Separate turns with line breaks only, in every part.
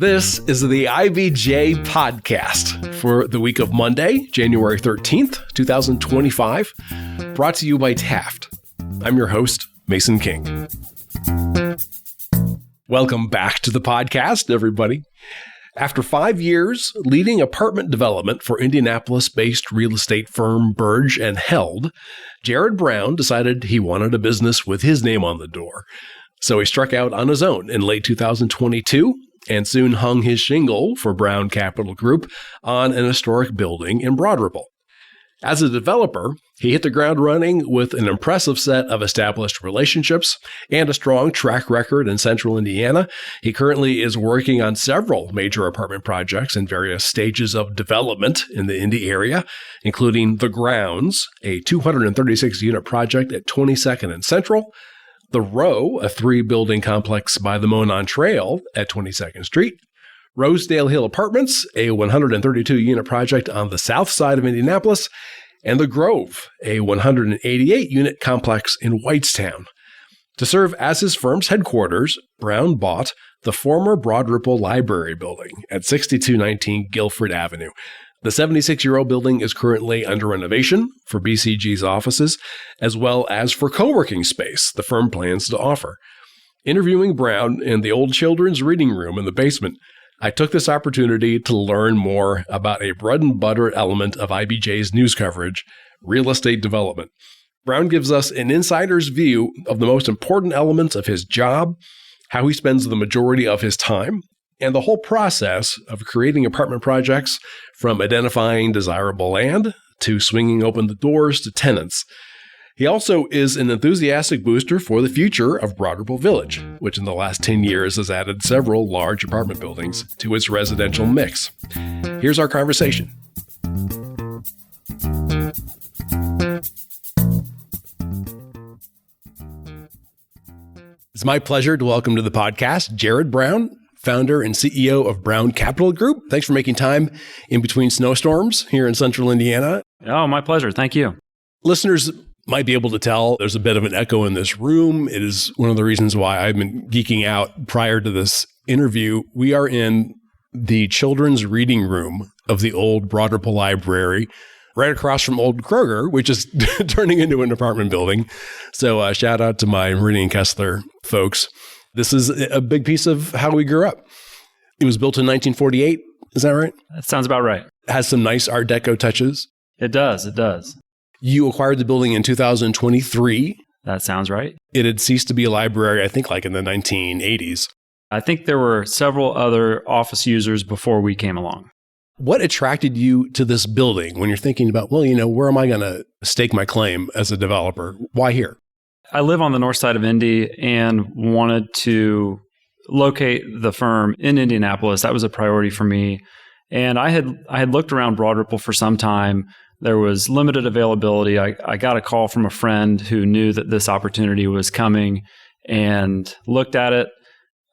This is the IBJ podcast for the week of Monday, January 13th, 2025, brought to you by Taft. I'm your host, Mason King. Welcome back to the podcast, everybody. After 5 years leading apartment development for Indianapolis-based real estate firm Birge Held, Jarod Brown decided he wanted a business with his name on the door. So he struck out on his own in late 2022 and soon hung his shingle for Brown Capital Group on an historic building in Broad Ripple. As a developer, he hit the ground running with an impressive set of established relationships and a strong track record in central Indiana. He currently is working on several major apartment projects in various stages of development in the Indy area, including The Grounds, a 236-unit project at 22nd and Central, The Row, a 3-building complex by the Monon Trail at 22nd Street, Rosedale Hills Apartments, a 132-unit project on the south side of Indianapolis, and The Grove, a 188-unit complex in Whitestown. To serve as his firm's headquarters, Brown bought the former Broad Ripple Library building at 6219 Guilford Avenue. The 76-year-old building is currently under renovation for BCG's offices, as well as for co-working space the firm plans to offer. Interviewing Brown in the old children's reading room in the basement, I took this opportunity to learn more about a bread-and-butter element of IBJ's news coverage, real estate development. Brown gives us an insider's view of the most important elements of his job, how he spends the majority of his time, and the whole process of creating apartment projects, from identifying desirable land to swinging open the doors to tenants. He also is an enthusiastic booster for the future of Broad Ripple Village, which in the last 10 years has added several large apartment buildings to its residential mix. Here's our conversation. It's my pleasure to welcome to the podcast Jarod Brown, founder and CEO of Brown Capital Group. Thanks for making time in between snowstorms here in central Indiana.
Oh, my pleasure. Thank you.
Listeners might be able to tell there's a bit of an echo in this room. It is one of the reasons why I've been geeking out prior to this interview. We are in the children's reading room of the old Broad Ripple Library, right across from Old Kroger, which is turning into an apartment building. So shout out to my Meridian Kessler folks. This is a big piece of how we grew up. It was built in 1948. Is that right?
That sounds about right.
It has some nice Art Deco touches.
It does. It does.
You acquired the building in 2023.
That sounds right.
It had ceased to be a library, I think, like in the 1980s.
I think there were several other office users before we came along.
What attracted you to this building when you're thinking about, well, where am I going to stake my claim as a developer? Why here?
I live on the north side of Indy and wanted to locate the firm in Indianapolis. That was a priority for me. And I had looked around Broad Ripple for some time. There was limited availability. I got a call from a friend who knew that this opportunity was coming and looked at it,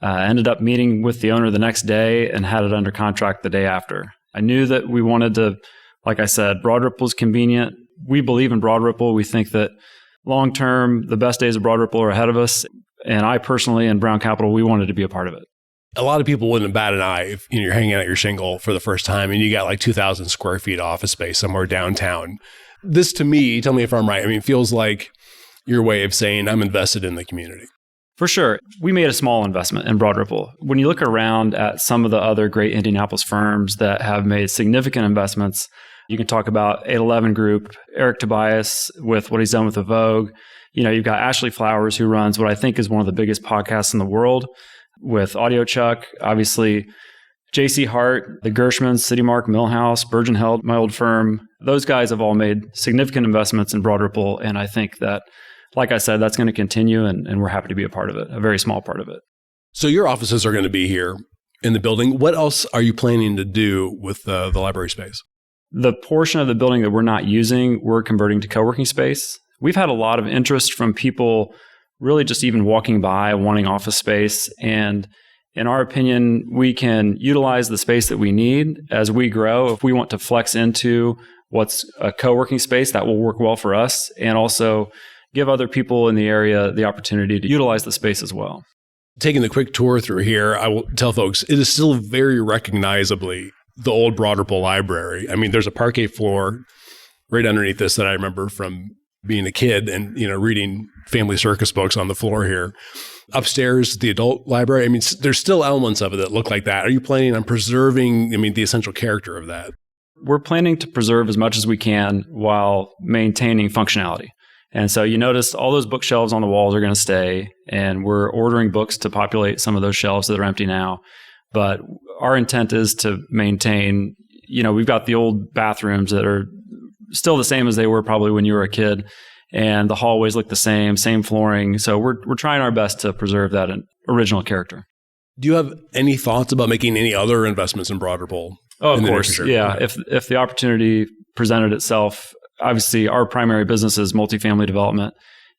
ended up meeting with the owner the next day and had it under contract the day after. I knew that we wanted to, like I said, Broad Ripple is convenient. We believe in Broad Ripple. We think that long-term, the best days of Broad Ripple are ahead of us. And I personally and Brown Capital, we wanted to be a part of it.
A lot of people wouldn't bat an eye if you're hanging out your shingle for the first time and you got like 2,000 square feet office space somewhere downtown. This to me, tell me if I'm right, feels like your way of saying I'm invested in the community.
For sure. We made a small investment in Broad Ripple. When you look around at some of the other great Indianapolis firms that have made significant investments, you can talk about 811 Group, Eric Tobias with what he's done with the Vogue. You've got Ashley Flowers, who runs what I think is one of the biggest podcasts in the world with Audio Chuck. Obviously, JC Hart, the Gershmans, City Mark, Millhouse, Birge Held, my old firm. Those guys have all made significant investments in Broad Ripple. And I think that, like I said, that's going to continue. And we're happy to be a part of it, a very small part of it.
So your offices are going to be here in the building. What else are you planning to do with the library space?
The portion of the building that we're not using, we're converting to co-working space. We've had a lot of interest from people really just even walking by, wanting office space. And in our opinion, we can utilize the space that we need as we grow. If we want to flex into what's a co-working space, that will work well for us, and also give other people in the area the opportunity to utilize the space as well.
taking the quick tour through here, I will tell folks it is still very recognizably the old Broad Ripple Library. I mean, there's a parquet floor right underneath this that I remember from being a kid and, reading Family Circus books on the floor here. Upstairs, the adult library. I mean, there's still elements of it that look like that. Are you planning on preserving, the essential character of that?
We're planning to preserve as much as we can while maintaining functionality. And so you notice all those bookshelves on the walls are going to stay, and we're ordering books to populate some of those shelves that are empty now. But our intent is to maintain, we've got the old bathrooms that are still the same as they were probably when you were a kid, and the hallways look the same flooring. So we're trying our best to preserve that original character.
Do you have any thoughts about making any other investments in Broad Ripple?
Oh, of course. Yeah. If the opportunity presented itself, obviously our primary business is multifamily development.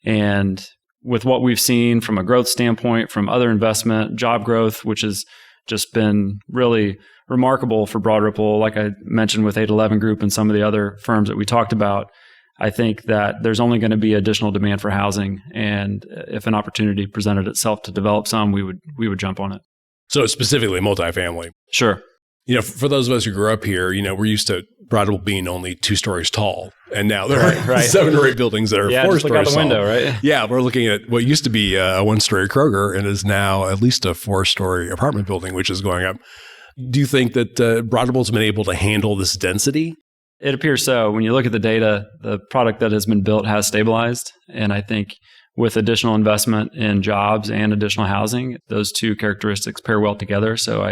And with what we've seen from a growth standpoint, from other investment, job growth, which has just been really remarkable for Broad Ripple, like I mentioned with 811 Group and some of the other firms that we talked about, I think that there's only going to be additional demand for housing. And if an opportunity presented itself to develop some, we would jump on it.
So specifically multifamily.
Sure.
For those of us who grew up here, we're used to Broad Ripple being only 2 stories tall. And now there are 7 or 8 buildings that are 4 stories tall.
Look out the window, right?
Yeah, we're looking at what used to be a 1-story Kroger and is now at least a 4-story apartment building, which is going up. Do you think that Broad Ripple's been able to handle this density?
It appears so. When you look at the data, the product that has been built has stabilized. And I think with additional investment in jobs and additional housing, those two characteristics pair well together. So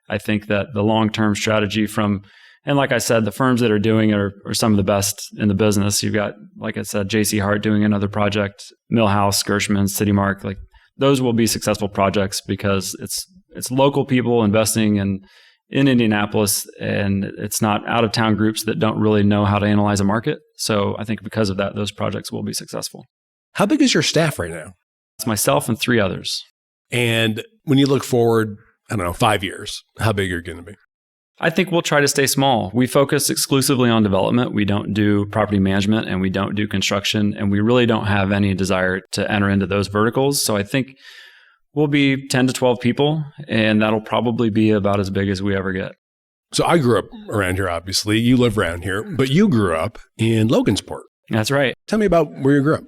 I think that the long-term strategy and like I said, the firms that are doing it are some of the best in the business. You've got, like I said, J.C. Hart doing another project, Millhouse, Gershman, City Mark. Like those will be successful projects because it's local people investing in Indianapolis, and it's not out-of-town groups that don't really know how to analyze a market. So I think because of that, those projects will be successful.
How big is your staff right now?
It's myself and 3 others.
And when you look forward, 5 years, how big are you going to be?
I think we'll try to stay small. We focus exclusively on development. We don't do property management and we don't do construction, and we really don't have any desire to enter into those verticals. So I think we'll be 10 to 12 people, and that'll probably be about as big as we ever get.
So I grew up around here, obviously. You live around here, but you grew up in Logansport.
That's right.
Tell me about where you grew up.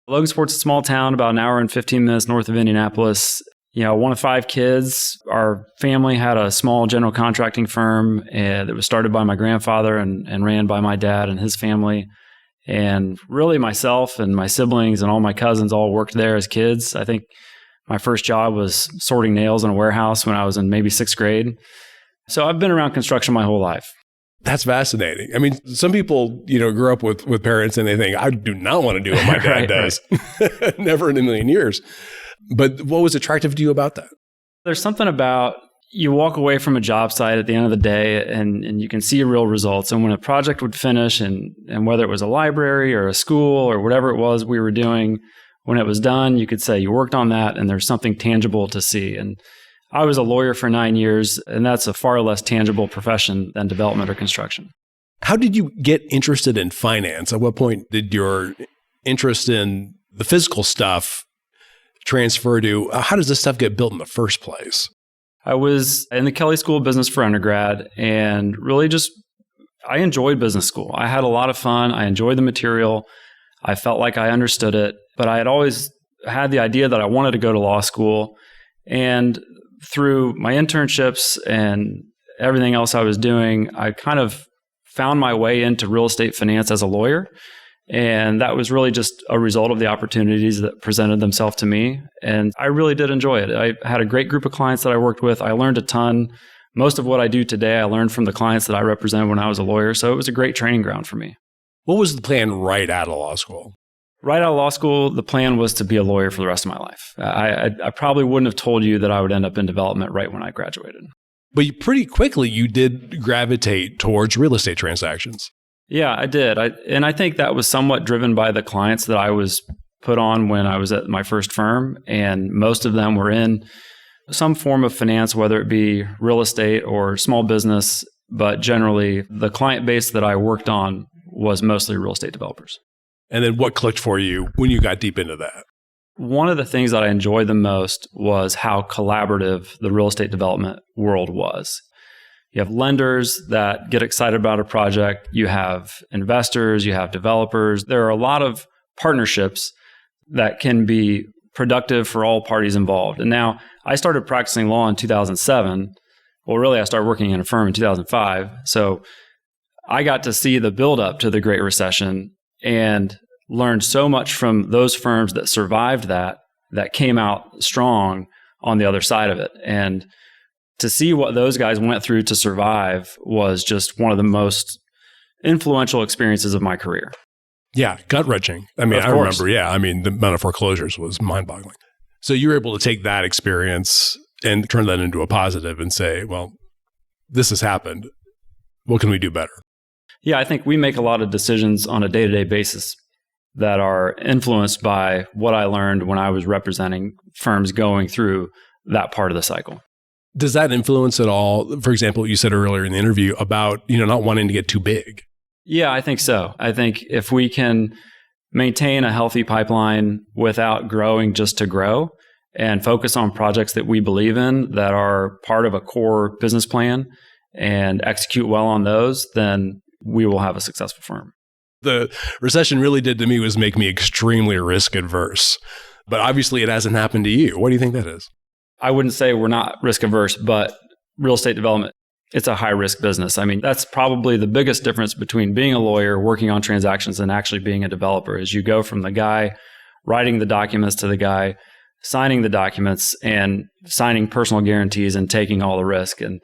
Logansport's a small town, about an hour and 15 minutes north of Indianapolis. One of 5 kids. Our family had a small general contracting firm that was started by my grandfather and ran by my dad and his family. And really myself and my siblings and all my cousins all worked there as kids. I think my first job was sorting nails in a warehouse when I was in maybe 6th grade. So I've been around construction my whole life.
That's fascinating. I mean, some people, grew up with parents and they think, I do not want to do what my dad does. Right. Never in a million years. But what was attractive to you about that?
There's something about you walk away from a job site at the end of the day and you can see real results. And when a project would finish and whether it was a library or a school or whatever it was we were doing, when it was done, you could say you worked on that and there's something tangible to see. And I was a lawyer for 9 years, and that's a far less tangible profession than development or construction.
How did you get interested in finance? At what point did your interest in the physical stuff transfer to how does this stuff get built in the first place?
I was in the Kelley School of Business for undergrad, and really I enjoyed business school. I had a lot of fun. I enjoyed the material. I felt like I understood it, but I had always had the idea that I wanted to go to law school. And through my internships and everything else I was doing, I kind of found my way into real estate finance as a lawyer. And that was really just a result of the opportunities that presented themselves to me. And I really did enjoy it. I had a great group of clients that I worked with. I learned a ton. Most of what I do today, I learned from the clients that I represented when I was a lawyer. So it was a great training ground for me.
What was the plan right out of law school?
Right out of law school, the plan was to be a lawyer for the rest of my life. I probably wouldn't have told you that I would end up in development right when I graduated.
But pretty quickly, you did gravitate towards real estate transactions.
Yeah, I did. And I think that was somewhat driven by the clients that I was put on when I was at my first firm. And most of them were in some form of finance, whether it be real estate or small business. But generally, the client base that I worked on was mostly real estate developers.
And then what clicked for you when you got deep into that?
One of the things that I enjoyed the most was how collaborative the real estate development world was. You have lenders that get excited about a project. You have investors, you have developers. There are a lot of partnerships that can be productive for all parties involved. And now I started practicing law in 2007. Well, really, I started working in a firm in 2005. So I got to see the buildup to the Great Recession and learned so much from those firms that survived that came out strong on the other side of it. And to see what those guys went through to survive was just one of the most influential experiences of my career.
Yeah, gut-wrenching. I mean, I remember, the amount of foreclosures was mind-boggling. So you were able to take that experience and turn that into a positive and say, well, this has happened. What can we do better?
Yeah, I think we make a lot of decisions on a day-to-day basis that are influenced by what I learned when I was representing firms going through that part of the cycle.
Does that influence at all? For example, you said earlier in the interview about, not wanting to get too big.
Yeah, I think so. I think if we can maintain a healthy pipeline without growing just to grow and focus on projects that we believe in that are part of a core business plan and execute well on those, then we will have a successful firm.
The recession really did to me was make me extremely risk adverse. But obviously it hasn't happened to you. What do you think that is?
I wouldn't say we're not risk averse, but real estate development, it's a high risk business. I mean, that's probably the biggest difference between being a lawyer working on transactions and actually being a developer is you go from the guy writing the documents to the guy signing the documents and signing personal guarantees and taking all the risk. And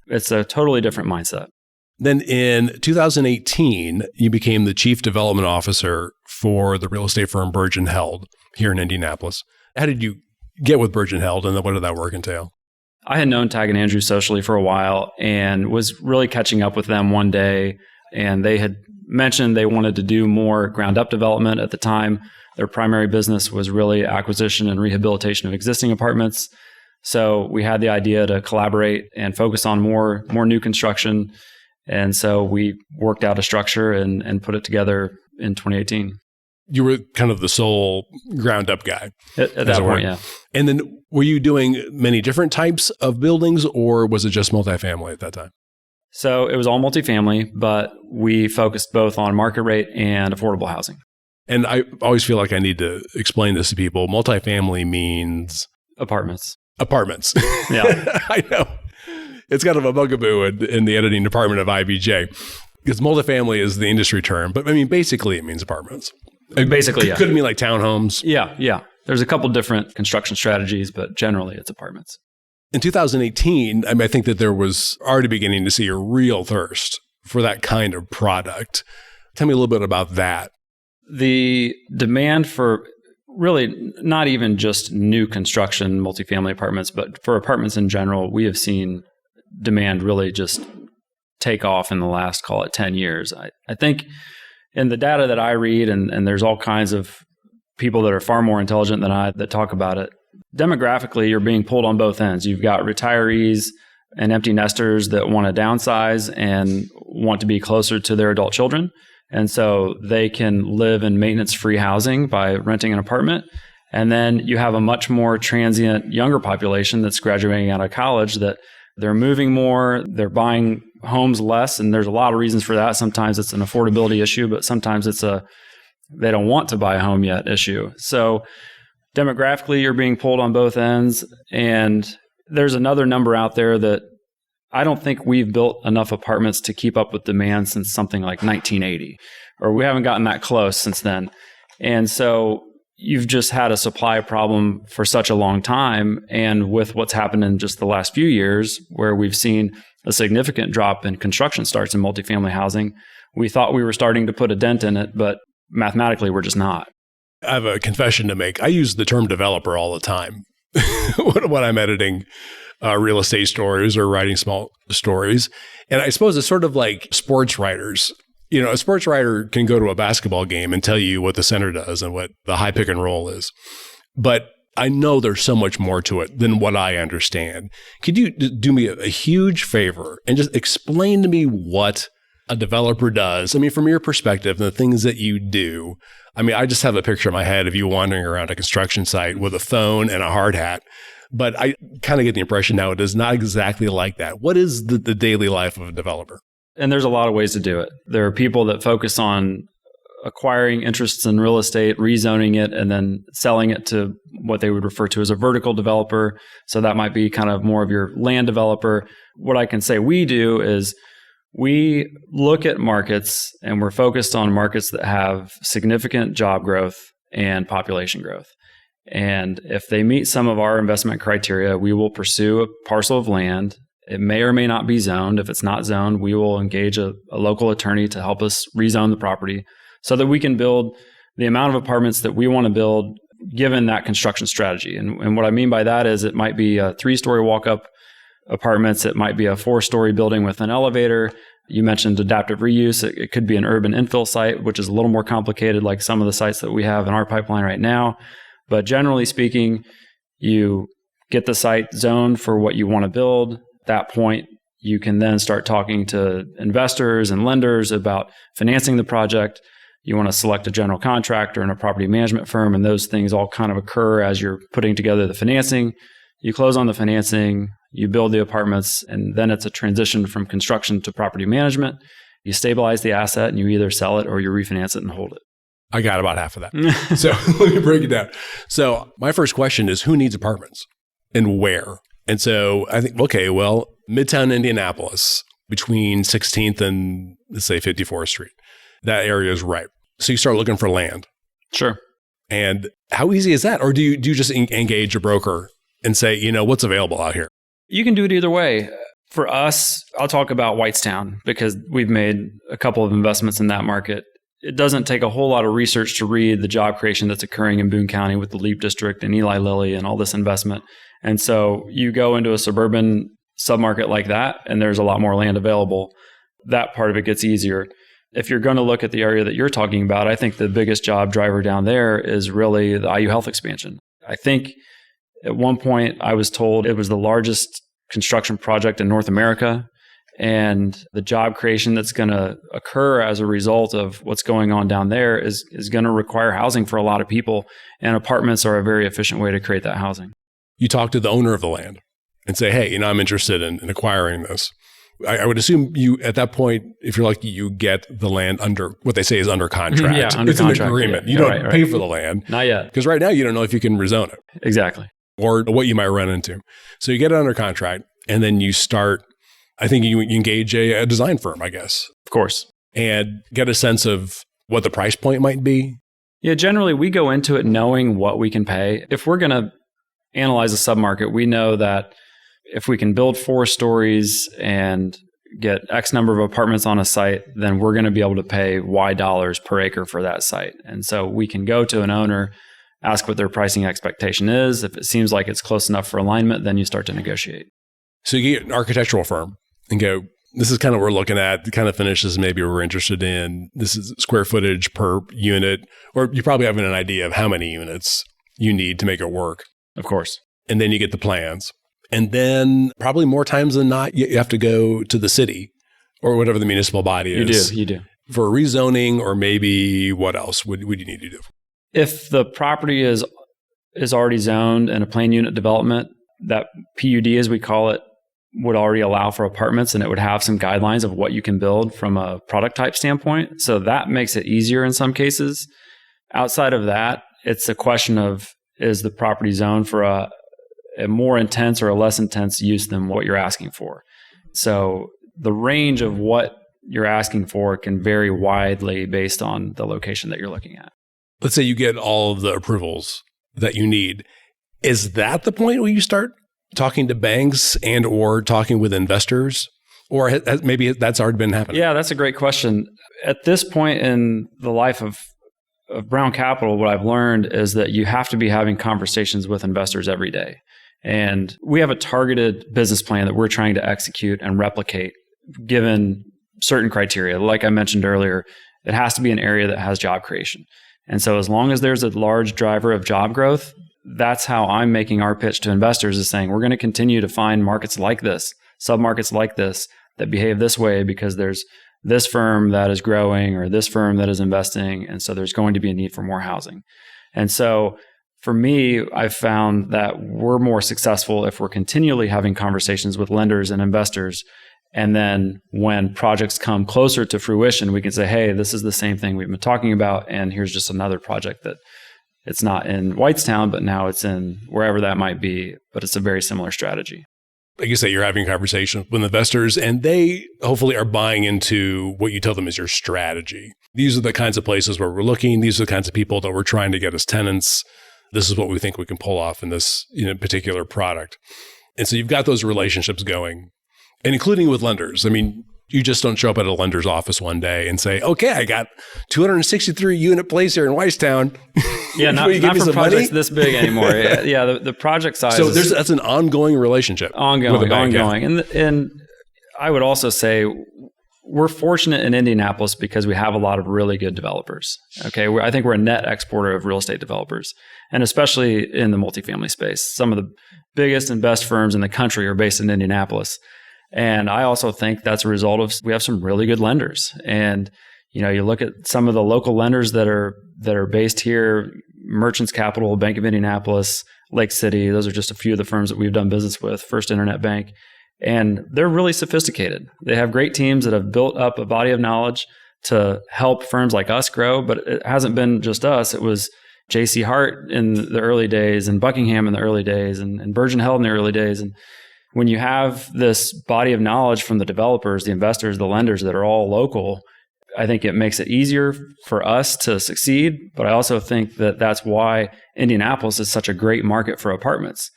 it's a totally different mindset.
Then in 2018, you became the chief development officer for the real estate firm Birge Held here in Indianapolis. How did you get with Birge Held, and then what did that work entail?
I had known Tag and Andrew socially for a while and was really catching up with them one day. And they had mentioned they wanted to do more ground up development at the time. Their primary business was really acquisition and rehabilitation of existing apartments. So we had the idea to collaborate and focus on more new construction. And so we worked out a structure and put it together in 2018.
You were kind of the sole ground up guy.
At that point, yeah.
And then were you doing many different types of buildings, or was it just multifamily at that time?
So it was all multifamily, but we focused both on market rate and affordable housing.
And I always feel like I need to explain this to people. Multifamily means?
Apartments.
Yeah. I know. It's kind of a bugaboo in the editing department of IBJ. Because multifamily is the industry term. But I mean, basically it means apartments.
Basically, yeah.
Could it mean like townhomes?
Yeah. There's a couple different construction strategies, but generally it's apartments.
In 2018, I think that there was already beginning to see a real thirst for that kind of product. Tell me a little bit about that.
The demand for really not even just new construction, multifamily apartments, but for apartments in general, we have seen demand really just take off in the last, call it 10 years. I think in the data that I read, and there's all kinds of people that are far more intelligent than I that talk about it, demographically, you're being pulled on both ends. You've got retirees and empty nesters that want to downsize and want to be closer to their adult children. And so they can live in maintenance-free housing by renting an apartment. And then you have a much more transient younger population that's graduating out of college that they're moving more, they're buying homes less, and there's a lot of reasons for that. Sometimes it's an affordability issue, but sometimes it's they don't want to buy a home yet issue. So demographically, you're being pulled on both ends. And there's another number out there that I don't think we've built enough apartments to keep up with demand since something like 1980, or we haven't gotten that close since then. And so you've just had a supply problem for such a long time. And with what's happened in just the last few years, where we've seen a significant drop in construction starts in multifamily housing, we thought we were starting to put a dent in it, but mathematically, we're just not.
I have a confession to make. I use the term developer all the time when I'm editing real estate stories or writing small stories. And I suppose it's sort of like sports writers. You know, a sports writer can go to a basketball game and tell you what the center does and what the high pick and roll is. But I know there's so much more to it than what I understand. Could you do me a huge favor and just explain to me what a developer does. I mean, from your perspective, the things that you do, I mean, I just have a picture in my head of you wandering around a construction site with a phone and a hard hat. But I kind of get the impression now it is not exactly like that. What is the daily life of a developer?
And there's a lot of ways to do it. There are people that focus on acquiring interests in real estate, rezoning it, and then selling it to what they would refer to as a vertical developer. So that might be kind of more of your land developer. What I can say we do is we look at markets and we're focused on markets that have significant job growth and population growth. And if they meet some of our investment criteria, we will pursue a parcel of land. It may or may not be zoned. If it's not zoned, we will engage a local attorney to help us rezone the property so that we can build the amount of apartments that we want to build given that construction strategy. And what I mean by that is it might be a 3-story walk-up apartments. It might be a 4-story building with an elevator. You mentioned adaptive reuse. It could be an urban infill site, which is a little more complicated, like some of the sites that we have in our pipeline right now. But generally speaking, you get the site zoned for what you want to build. At that point, you can then start talking to investors and lenders about financing the project. You want to select a general contractor and a property management firm, and those things all kind of occur as you're putting together the financing. You close on the financing, you build the apartments, and then it's a transition from construction to property management. You stabilize the asset, and you either sell it or you refinance it and hold it.
I got about half of that. So let me break it down. So my first question is, who needs apartments and where? And so I think, okay, well, Midtown Indianapolis between 16th and, let's say, 54th Street, that area is ripe. So you start looking for land.
Sure.
And how easy is that? Or do you just engage a broker and say, what's available out here?
You can do it either way. For us, I'll talk about Whitestown because we've made a couple of investments in that market. It doesn't take a whole lot of research to read the job creation that's occurring in Boone County with the LEAP District and Eli Lilly and all this investment. And so you go into a suburban submarket like that, and there's a lot more land available. That part of it gets easier. If you're going to look at the area that you're talking about, I think the biggest job driver down there is really the IU Health expansion. I think at one point I was told it was the largest construction project in North America. And the job creation that's going to occur as a result of what's going on down there is going to require housing for a lot of people. And apartments are a very efficient way to create that housing.
You talk to the owner of the land and say, hey, I'm interested in acquiring this. I would assume you, at that point, if you're lucky, you get the land under what they say is under contract.
Yeah, under
it's
contract.
An agreement.
Yeah.
You don't pay for the land.
Not yet.
Because right now you don't know if you can rezone it.
Exactly.
Or what you might run into. So you get it under contract and then you start, I think you engage a design firm, I guess.
Of course.
And get a sense of what the price point might be.
Yeah, generally we go into it knowing what we can pay. If we're going to analyze a submarket, we know that if we can build 4 stories and get X number of apartments on a site, then we're going to be able to pay Y dollars per acre for that site. And so we can go to an owner, ask what their pricing expectation is. If it seems like it's close enough for alignment, then you start to negotiate.
So you get an architectural firm and go, this is kind of what we're looking at, the kind of finishes maybe we're interested in. This is square footage per unit, or you probably have an idea of how many units you need to make it work.
Of course.
And then you get the plans. And then probably more times than not, you have to go to the city or whatever the municipal body is.
You do.
For rezoning, or maybe what else would you need to do?
If the property is already zoned in a plain unit development, that PUD, as we call it, would already allow for apartments, and it would have some guidelines of what you can build from a product type standpoint. So that makes it easier in some cases. Outside of that, it's a question of, is the property zoned for a more intense or a less intense use than what you're asking for? So the range of what you're asking for can vary widely based on the location that you're looking at.
Let's say you get all of the approvals that you need. Is that the point where you start talking to banks and or talking with investors? Or maybe that's already been happening?
Yeah, that's a great question. At this point in the life of Brown Capital, what I've learned is that you have to be having conversations with investors every day. And we have a targeted business plan that we're trying to execute and replicate given certain criteria. Like I mentioned earlier, it has to be an area that has job creation. And so as long as there's a large driver of job growth, that's how I'm making our pitch to investors, is saying we're going to continue to find markets like this, submarkets like this, that behave this way because there's this firm that is growing or this firm that is investing. And so there's going to be a need for more housing. And so for me, I've found that we're more successful if we're continually having conversations with lenders and investors. And then when projects come closer to fruition, we can say, hey, this is the same thing we've been talking about. And here's just another project that it's not in Whitestown, but now it's in wherever that might be. But it's a very similar strategy.
Like you say, you're having a conversation with investors and they hopefully are buying into what you tell them is your strategy. These are the kinds of places where we're looking. These are the kinds of people that we're trying to get as tenants. This is what we think we can pull off in this particular product. And so you've got those relationships going, and including with lenders. I mean, you just don't show up at a lender's office one day and say, okay, I got 263 unit place here in Whitestown.
Yeah, not for projects this big anymore. The project size.
So that's an ongoing relationship.
Ongoing. And I would also say we're fortunate in Indianapolis because we have a lot of really good developers. Okay, I think we're a net exporter of real estate developers, and especially in the multifamily space. Some of the biggest and best firms in the country are based in Indianapolis. And I also think that's a result of we have some really good lenders. And you look at some of the local lenders that are based here, Merchants Capital, Bank of Indianapolis, Lake City. Those are just a few of the firms that we've done business with, First Internet Bank. And they're really sophisticated. They have great teams that have built up a body of knowledge to help firms like us grow. But it hasn't been just us. It was J.C. Hart in the early days and Buckingham in the early days and Birge Held in the early days. And when you have this body of knowledge from the developers, the investors, the lenders that are all local, I think it makes it easier for us to succeed. But I also think that that's why Indianapolis is such a great market for apartments,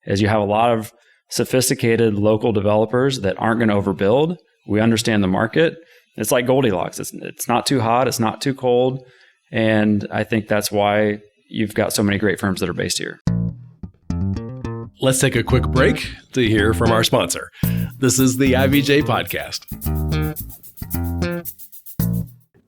is you have a lot of sophisticated local developers that aren't going to overbuild. We understand the market. It's like Goldilocks. It's not too hot. It's not too cold. And I think that's why you've got so many great firms that are based here.
Let's take a quick break to hear from our sponsor. This is the IBJ Podcast.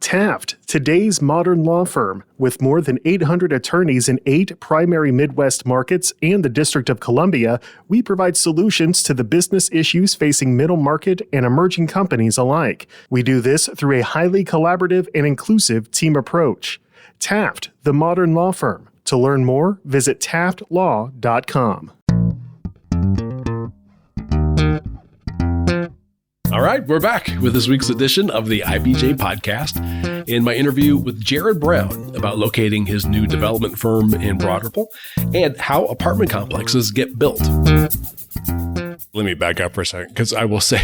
Taft, today's modern law firm. With more than 800 attorneys in 8 primary Midwest markets and the District of Columbia, we provide solutions to the business issues facing middle market and emerging companies alike. We do this through a highly collaborative and inclusive team approach. Taft, the modern law firm. To learn more, visit taftlaw.com.
All right, we're back with this week's edition of the IBJ Podcast in my interview with Jarod Brown about locating his new development firm in Broad Ripple and how apartment complexes get built. Let me back up for a second, because I will say,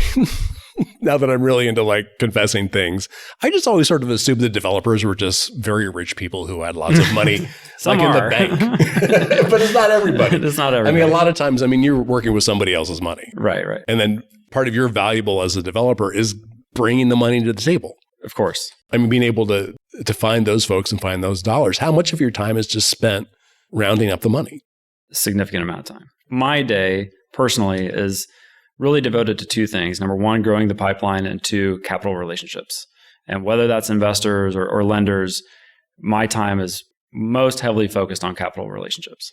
now that I'm really into confessing things, I just always sort of assumed the developers were just very rich people who had lots of money,
Some
in
are.
the bank. But it's not everybody.
It's not everybody.
I mean, a lot of times, you're working with somebody else's money.
Right.
And then part of your valuable as a developer is bringing the money to the table.
Of course.
Being able to find those folks and find those dollars. How much of your time is just spent rounding up the money?
A significant amount of time. My day, personally, is really devoted to 2 things. Number 1, growing the pipeline, and 2, capital relationships. And whether that's investors or lenders, my time is most heavily focused on capital relationships.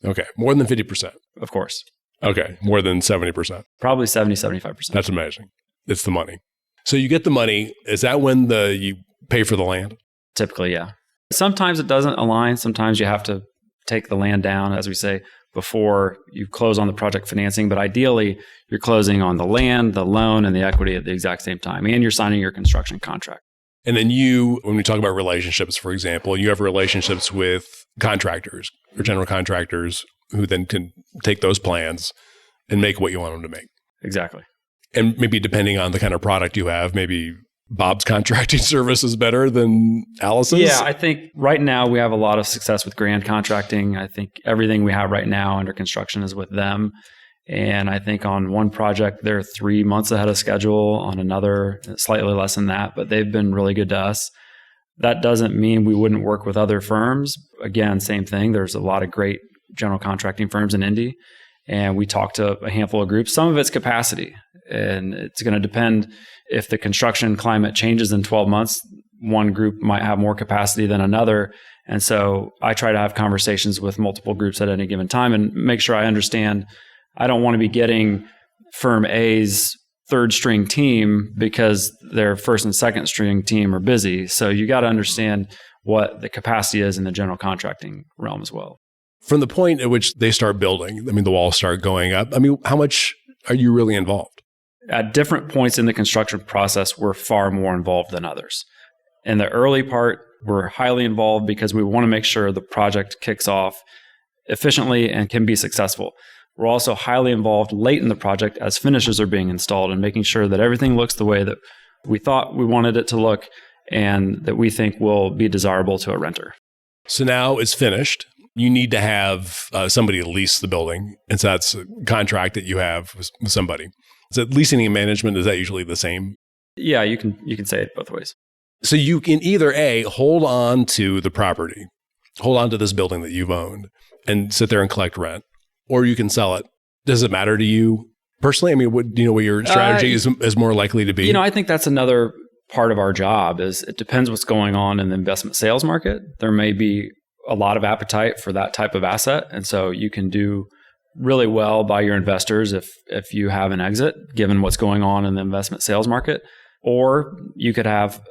Okay. More than 50%.
Of course.
Okay. More than 70%.
Probably 70, 75%.
That's amazing. It's the money. So you get the money. Is that when you pay for the land?
Typically, yeah. Sometimes it doesn't align. Sometimes you have to take the land down, as we say, before you close on the project financing. But ideally, you're closing on the land, the loan, and the equity at the exact same time. And you're signing your construction contract.
And then when we talk about relationships, for example, you have relationships with contractors or general contractors who then can take those plans and make what you want them to make.
Exactly.
And maybe depending on the kind of product you have, maybe Bob's contracting service is better than Alice's?
Yeah, I think right now we have a lot of success with Grand Contracting. I think everything we have right now under construction is with them. And I think on one project, they're 3 months ahead of schedule. On another, slightly less than that, but they've been really good to us. That doesn't mean we wouldn't work with other firms. Again, same thing. There's a lot of great general contracting firms in Indy. And we talk to a handful of groups. Some of it's capacity. And it's going to depend if the construction climate changes in 12 months. One group might have more capacity than another. And so I try to have conversations with multiple groups at any given time and make sure I understand I don't want to be getting firm A's third string team because their first and second string team are busy. So you got to understand what the capacity is in the general contracting realm as well.
From the point at which they start building, I mean, the walls start going up. I mean, how much are you really involved?
At different points in the construction process, we're far more involved than others. In the early part, we're highly involved because we want to make sure the project kicks off efficiently and can be successful. We're also highly involved late in the project as finishes are being installed and making sure that everything looks the way that we thought we wanted it to look and that we think will be desirable to a renter.
So now it's finished. You need to have somebody lease the building. And so that's a contract that you have with somebody. Is that leasing and management, is that usually the same?
Yeah, you can say it both ways.
So you can either A, hold on to the property, hold on to this building that you've owned and sit there and collect rent, or you can sell it. Does it matter to you personally? I mean, what your strategy is more likely to be?
I think that's another part of our job is it depends what's going on in the investment sales market. There may be a lot of appetite for that type of asset. And so you can do really well by your investors if you have an exit, given what's going on in the investment sales market. Or you could have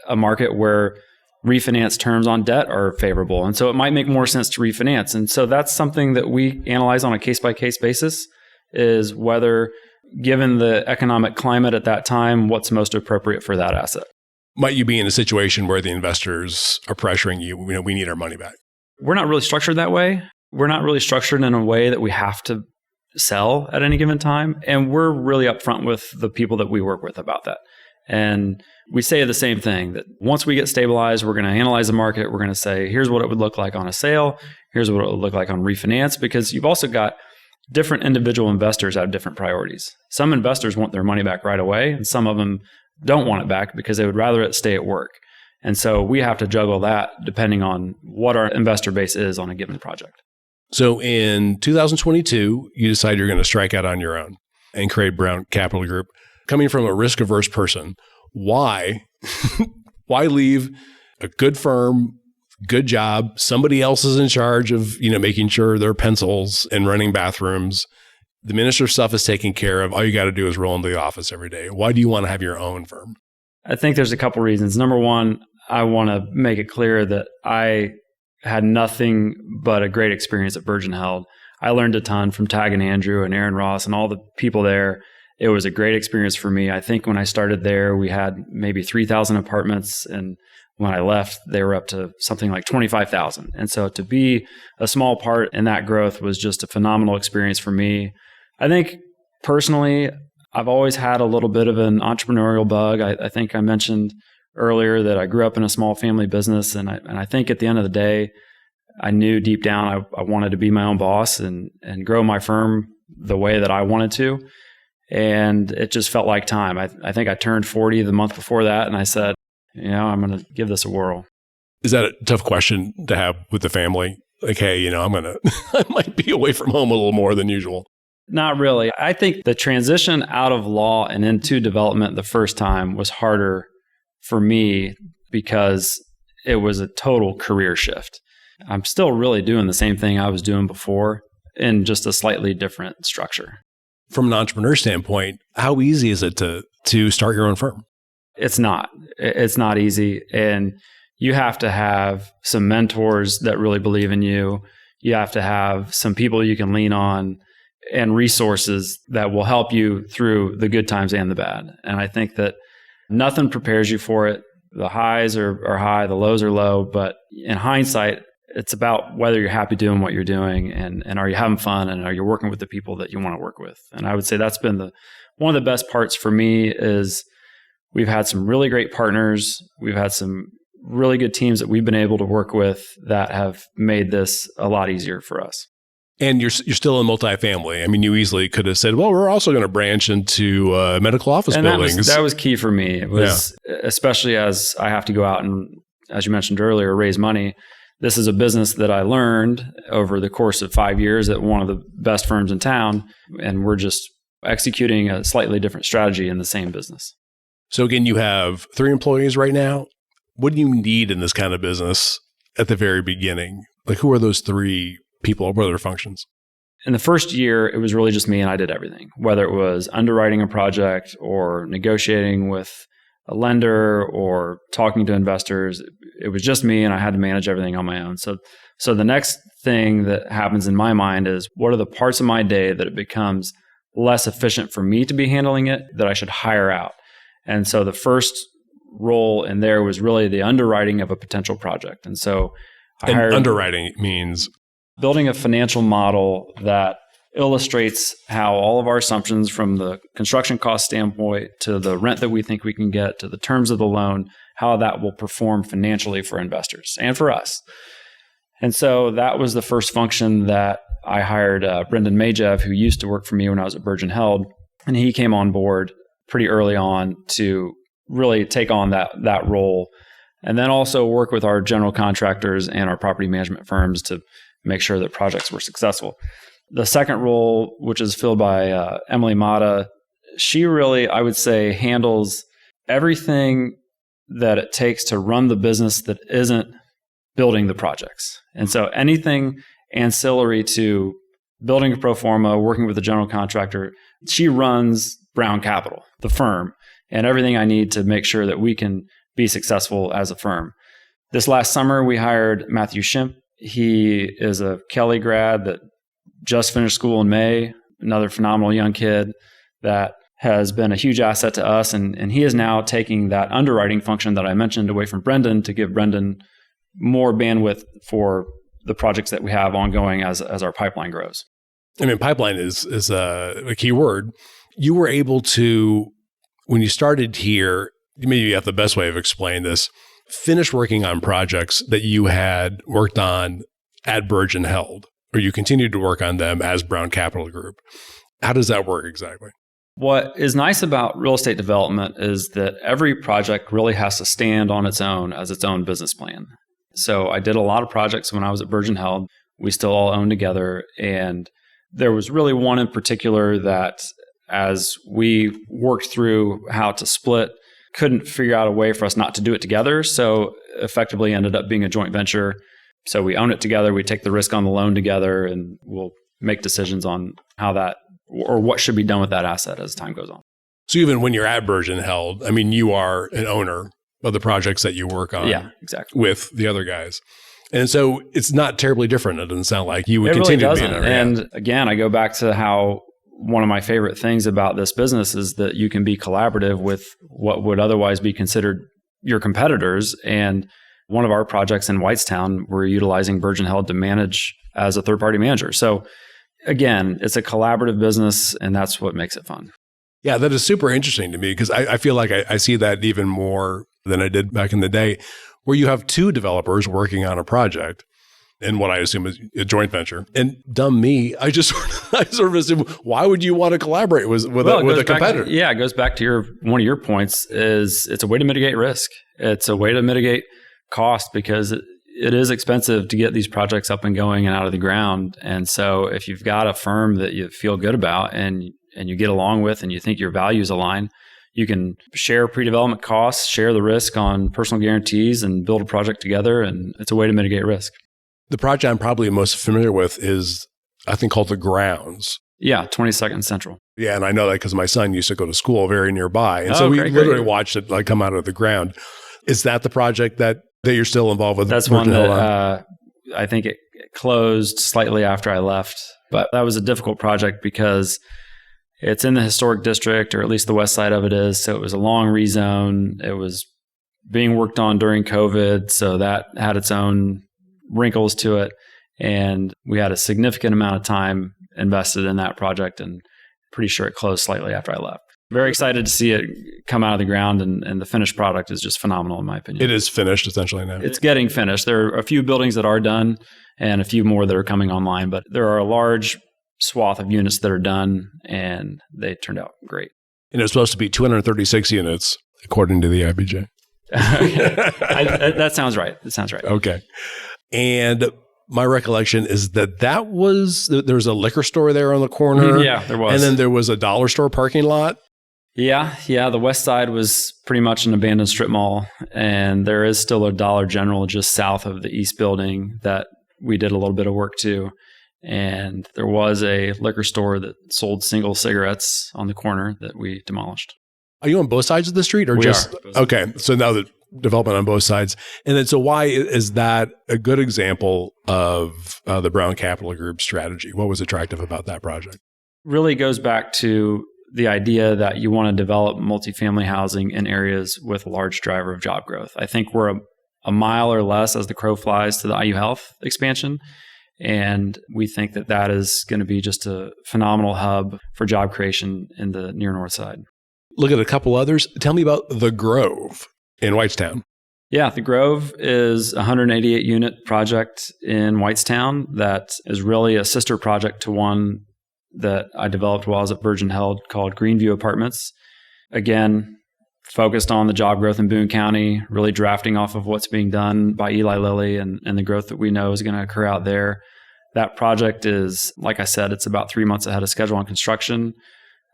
a market where refinance terms on debt are favorable. And so it might make more sense to refinance. And so that's something that we analyze on a case-by-case basis, is whether, given the economic climate at that time, what's most appropriate for that asset.
Might you be in a situation where the investors are pressuring you, we need our money back?
We're not really structured that way. We're not really structured in a way that we have to sell at any given time. And we're really upfront with the people that we work with about that. And we say the same thing, that once we get stabilized, we're going to analyze the market. We're going to say, here's what it would look like on a sale. Here's what it would look like on refinance, because you've also got different individual investors have different priorities. Some investors want their money back right away, and some of them don't want it back because they would rather it stay at work. And so we have to juggle that depending on what our investor base is on a given project.
So in 2022, you decide you're going to strike out on your own and create Brown Capital Group. Coming from a risk-averse person, why leave a good firm, good job? Somebody else is in charge of, making sure there are pencils and running bathrooms. The minister's stuff is taken care of. All you got to do is roll into the office every day. Why do you want to have your own firm?
I think there's a couple reasons. Number one, I want to make it clear that I had nothing but a great experience at Birge Held. I learned a ton from Tag and Andrew and Aaron Ross and all the people there. It was a great experience for me. I think when I started there, we had maybe 3,000 apartments. And when I left, they were up to something like 25,000. And so to be a small part in that growth was just a phenomenal experience for me. I think personally, I've always had a little bit of an entrepreneurial bug. I think I mentioned earlier that I grew up in a small family business. And I think at the end of the day, I knew deep down I wanted to be my own boss and grow my firm the way that I wanted to. And it just felt like time. I think I turned 40 the month before that. And I said, I'm going to give this a whirl.
Is that a tough question to have with the family? Like, hey, I might be away from home a little more than usual.
Not really. I think the transition out of law and into development the first time was harder for me because it was a total career shift. I'm still really doing the same thing I was doing before in just a slightly different structure.
From an entrepreneur standpoint, how easy is it to start your own firm?
It's not. It's not easy. And you have to have some mentors that really believe in you. You have to have some people you can lean on and resources that will help you through the good times and the bad. And I think that nothing prepares you for it. The highs are high, the lows are low. But in hindsight, it's about whether you're happy doing what you're doing and are you having fun and are you working with the people that you want to work with. And I would say that's been one of the best parts for me is we've had some really great partners. We've had some really good teams that we've been able to work with that have made this a lot easier for us.
And you're still in multifamily. I mean, you easily could have said, well, we're also going to branch into medical office buildings.
That was key for me. It was, especially as I have to go out and, as you mentioned earlier, raise money. This is a business that I learned over the course of 5 years at one of the best firms in town. And we're just executing a slightly different strategy in the same business.
So again, you have 3 employees right now. What do you need in this kind of business at the very beginning? Like, who are those 3 people? What are their functions?
in the first year, it was really just me and I did everything, whether it was underwriting a project or negotiating with a lender or talking to investors. It was just me and I had to manage everything on my own. So the next thing that happens in my mind is, what are the parts of my day that it becomes less efficient for me to be handling it that I should hire out? And so the first role in there was really the underwriting of a potential project. And so
underwriting means
building a financial model that illustrates how all of our assumptions, from the construction cost standpoint to the rent that we think we can get to the terms of the loan, how that will perform financially for investors and for us. And so that was the first function that I hired Brendan Majev, who used to work for me when I was at Birge Held. And he came on board pretty early on to really take on that role. And then also work with our general contractors and our property management firms to make sure that projects were successful. The second role, which is filled by Emily Mata, she really, I would say, handles everything that it takes to run the business that isn't building the projects. And so anything ancillary to building a pro forma, working with the general contractor, she runs Brown Capital, the firm, and everything I need to make sure that we can be successful as a firm. This last summer, we hired Matthew Shimp. He is a Kelly grad that just finished school in May, another phenomenal young kid that has been a huge asset to us. And he is now taking that underwriting function that I mentioned away from Brendan to give Brendan more bandwidth for the projects that we have ongoing as our pipeline grows.
I mean, pipeline is a key word. You were able to, when you started here, maybe you have the best way of explaining this, finish working on projects that you had worked on at Birge Held, or you continued to work on them as Brown Capital Group. How does that work exactly?
What is nice about real estate development is that every project really has to stand on its own as its own business plan. So I did a lot of projects when I was at Birge Held. We still all own together. And there was really one in particular that, as we worked through how to split, couldn't figure out a way for us not to do it together. So effectively ended up being a joint venture. So we own it together. We take the risk on the loan together, and we'll make decisions on how that, or what should be done with that asset as time goes on.
So even when you're at Birge Held, I mean, you are an owner of the projects that you work on.
Yeah, exactly.
With the other guys. And so it's not terribly different. It doesn't sound like you would continue to be an owner.
And again, I go back to how one of my favorite things about this business is that you can be collaborative with what would otherwise be considered your competitors. And one of our projects in Whitestown, we're utilizing Birge Held to manage as a third-party manager. So again, it's a collaborative business, and that's what makes it fun.
Yeah, that is super interesting to me, because I feel like I see that even more than I did back in the day, where you have two developers working on a project in what I assume is a joint venture. And dumb me, I sort of assume, why would you want to collaborate with a competitor?
It goes back to one of your points, is it's a way to mitigate risk. It's a way to mitigate cost, because it is expensive to get these projects up and going and out of the ground. And so if you've got a firm that you feel good about and you get along with and you think your values align, you can share pre-development costs, share the risk on personal guarantees, and build a project together. And it's a way to mitigate risk.
The project I'm probably most familiar with is, I think, called The Grounds.
Yeah, 22nd Central.
Yeah, and I know that because my son used to go to school very nearby. And so we literally watched it like come out of the ground. Is that the project that you're still involved with?
That's one that I think it closed slightly after I left. But that was a difficult project because it's in the historic district, or at least the west side of it is. So it was a long rezone. It was being worked on during COVID. So that had its own wrinkles to it. And we had a significant amount of time invested in that project, and pretty sure it closed slightly after I left. Very excited to see it come out of the ground, and the finished product is just phenomenal in my opinion.
It is finished essentially now.
It's getting finished. There are a few buildings that are done and a few more that are coming online, but there are a large swath of units that are done, and they turned out great.
And it was supposed to be 236 units, according to the IBJ.
That sounds right. That sounds right.
Okay. And my recollection is that there was a liquor store there on the corner.
Yeah, there was.
And then there was a dollar store parking lot.
Yeah. The west side was pretty much an abandoned strip mall. And there is still a Dollar General just south of the east building that we did a little bit of work to. And there was a liquor store that sold single cigarettes on the corner that we demolished.
Are you on both sides of the street or
We
just?
are.
Okay. So now the development on both sides. And then, so why is that a good example of the Brown Capital Group strategy? What was attractive about that project?
Really goes back to the idea that you want to develop multifamily housing in areas with a large driver of job growth. I think we're a mile or less as the crow flies to the IU Health expansion. And we think that that is going to be just a phenomenal hub for job creation in the near north side.
Look at a couple others. Tell me about The Grove in Whitestown.
Yeah, The Grove is a 188 unit project in Whitestown that is really a sister project to one that I developed while I was at Birge Held called Greenview Apartments. Again, focused on the job growth in Boone County, really drafting off of what's being done by Eli Lilly and the growth that we know is going to occur out there. That project is, like I said, it's about 3 months ahead of schedule on construction.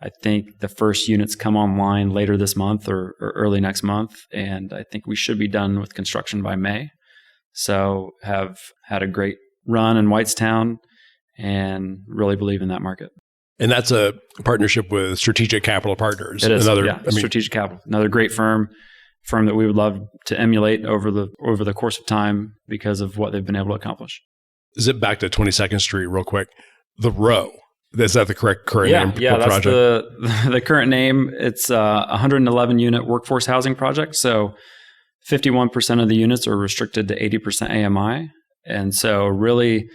I think the first units come online later this month or early next month, and I think we should be done with construction by May. So have had a great run in Whitestown and really believe in that market.
And that's a partnership with Strategic Capital Partners.
It is, Strategic Capital, another great firm that we would love to emulate over the course of time because of what they've been able to accomplish.
Zip back to 22nd Street real quick. The Row. Is that the current name?
Yeah, that's
project?
the current name. It's a 111 unit workforce housing project. So 51% of the units are restricted to 80% AMI. And so really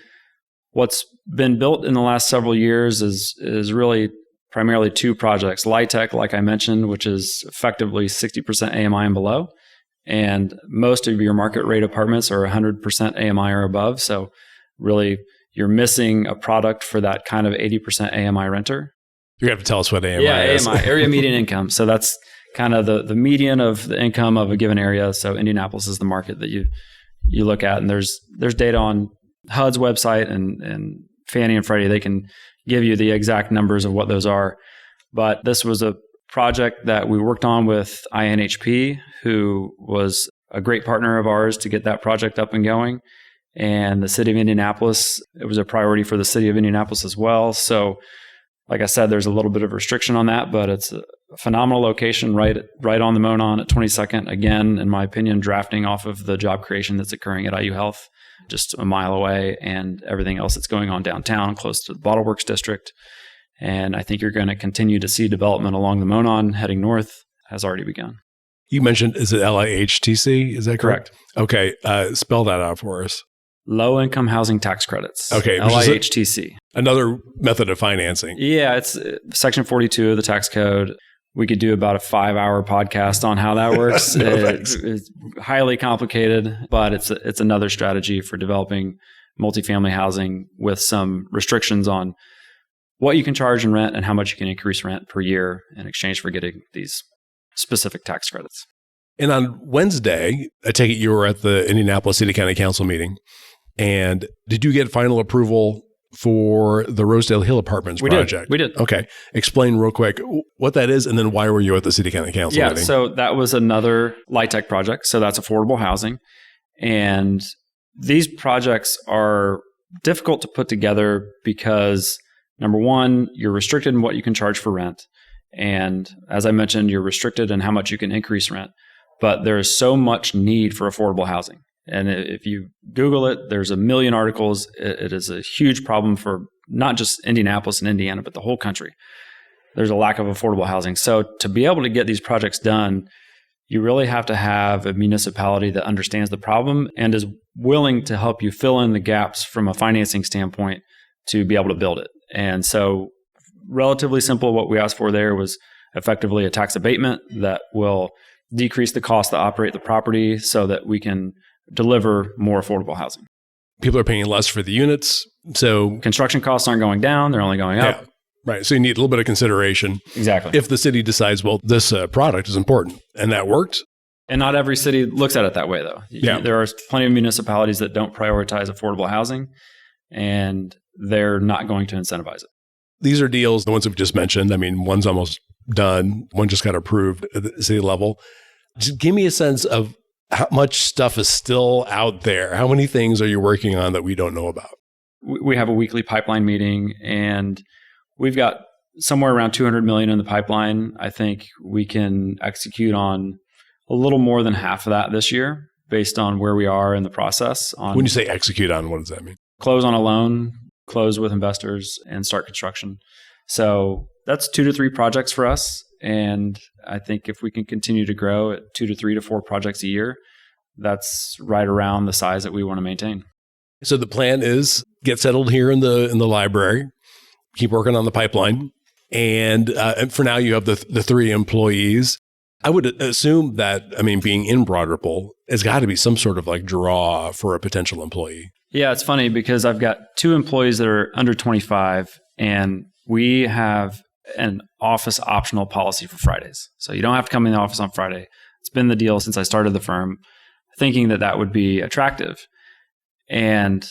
what's been built in the last several years is really primarily two projects. Litech, like I mentioned, which is effectively 60% AMI and below. And most of your market rate apartments are 100% AMI or above. So really, you're missing a product for that kind of 80% AMI renter.
You're going to have to tell us what AMI is.
AMI, area median income. So that's kind of the median of the income of a given area. So Indianapolis is the market that you look at. And there's data on HUD's website and Fannie and Freddie. They can give you the exact numbers of what those are. But this was a project that we worked on with INHP, who was a great partner of ours to get that project up and going. And the city of Indianapolis, it was a priority for the city of Indianapolis as well. So, like I said, there's a little bit of restriction on that, but it's a phenomenal location right on the Monon at 22nd. Again, in my opinion, drafting off of the job creation that's occurring at IU Health, just a mile away, and everything else that's going on downtown, close to the Bottle Works district. And I think you're going to continue to see development along the Monon heading north has already begun.
You mentioned, is it LIHTC? Is that correct? Okay. Spell that out for us.
Low income housing tax credits.
Okay.
LIHTC.
Another method of financing.
Yeah, it's Section 42 of the tax code. We could do about a 5-hour podcast on how that works. It's highly complicated, but it's another strategy for developing multifamily housing with some restrictions on what you can charge in rent and how much you can increase rent per year in exchange for getting these specific tax credits.
And on Wednesday, I take it you were at the Indianapolis City County Council meeting. And did you get final approval for the Rosedale Hills Apartments project?
We did.
Okay. Explain real quick what that is, and then why were you at the City County Council meeting?
So that was another Litech project. So that's affordable housing. And these projects are difficult to put together because, number one, you're restricted in what you can charge for rent. And as I mentioned, you're restricted in how much you can increase rent. But there is so much need for affordable housing. And if you Google it, there's a million articles. It is a huge problem for not just Indianapolis and Indiana, but the whole country. There's a lack of affordable housing. So to be able to get these projects done, you really have to have a municipality that understands the problem and is willing to help you fill in the gaps from a financing standpoint to be able to build it. And so relatively simple, what we asked for there was effectively a tax abatement that will decrease the cost to operate the property so that we can deliver more affordable housing.
People are paying less for the units, so
construction costs aren't going down, they're only going up.
Yeah, right. So you need a little bit of consideration.
Exactly.
If the city decides, well, this product is important, and that worked.
And not every city looks at it that way, though.
Yeah.
There are plenty of municipalities that don't prioritize affordable housing, and they're not going to incentivize it.
These are deals, the ones we've just mentioned. I mean, one's almost done. One just got approved at the city level. Just give me a sense of how much stuff is still out there. How many things are you working on that we don't know about?
we have a weekly pipeline meeting, and we've got somewhere around $200 million in the pipeline. I think we can execute on a little more than half of that this year based on where we are in the process.
When you say execute on, what does that mean?
Close on a loan, close with investors, and start construction. So that's 2 to 3 projects for us. And I think if we can continue to grow at 2 to 3 to 4 projects a year, that's right around the size that we want to maintain.
So the plan is get settled here in the library, keep working on the pipeline. And for now, you have the 3 employees. I would assume that, being in Broad Ripple, has got to be some sort of like draw for a potential employee.
Yeah, it's funny because I've got 2 employees that are under 25, and we have an office optional policy for Fridays. So you don't have to come in the office on Friday. It's been the deal since I started the firm, thinking that would be attractive. And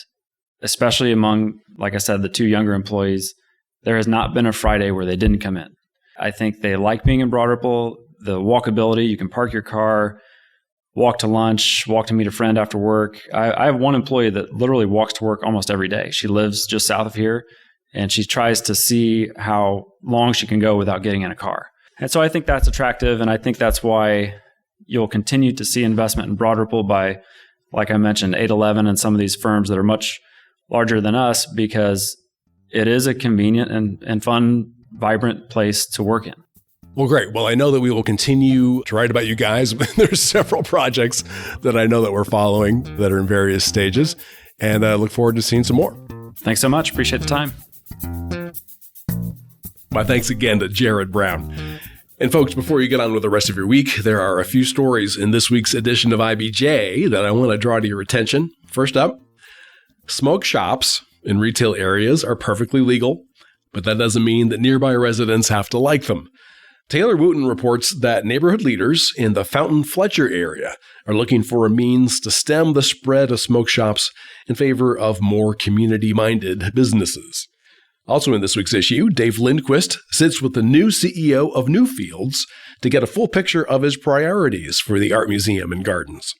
especially among, like I said, the 2 younger employees, there has not been a Friday where they didn't come in. I think they like being in Broad Ripple. The walkability, you can park your car, walk to lunch, walk to meet a friend after work. I have one employee that literally walks to work almost every day. She lives just south of here, and she tries to see how long she can go without getting in a car. And so I think that's attractive, and I think that's why you'll continue to see investment in Broad Ripple by, like I mentioned, 811 and some of these firms that are much larger than us, because it is a convenient and fun, vibrant place to work in.
Well, great. Well, I know that we will continue to write about you guys. There's several projects that I know that we're following that are in various stages, and I look forward to seeing some more.
Thanks so much. Appreciate the time.
My thanks again to Jarod Brown. And folks, before you get on with the rest of your week, there are a few stories in this week's edition of IBJ that I want to draw to your attention. First up, smoke shops in retail areas are perfectly legal, but that doesn't mean that nearby residents have to like them. Taylor Wooten reports that neighborhood leaders in the Fountain Fletcher area are looking for a means to stem the spread of smoke shops in favor of more community-minded businesses. Also in this week's issue, Dave Lindquist sits with the new CEO of Newfields to get a full picture of his priorities for the Art Museum and Gardens.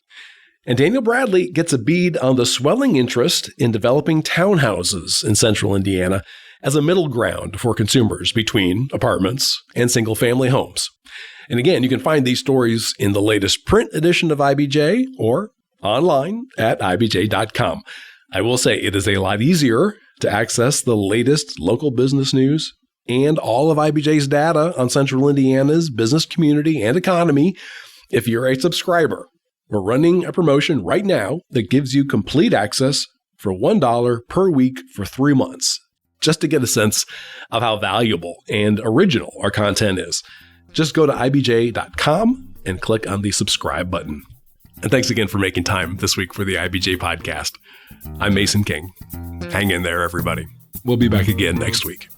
And Daniel Bradley gets a bead on the swelling interest in developing townhouses in central Indiana as a middle ground for consumers between apartments and single-family homes. And again, you can find these stories in the latest print edition of IBJ or online at ibj.com. I will say it is a lot easier to access the latest local business news and all of IBJ's data on central Indiana's business community and economy if you're a subscriber. We're running a promotion right now that gives you complete access for $1 per week for 3 months, just to get a sense of how valuable and original our content is. Just go to ibj.com and click on the subscribe button. And thanks again for making time this week for the IBJ podcast. I'm Mason King. Hang in there, everybody. We'll be back again next week.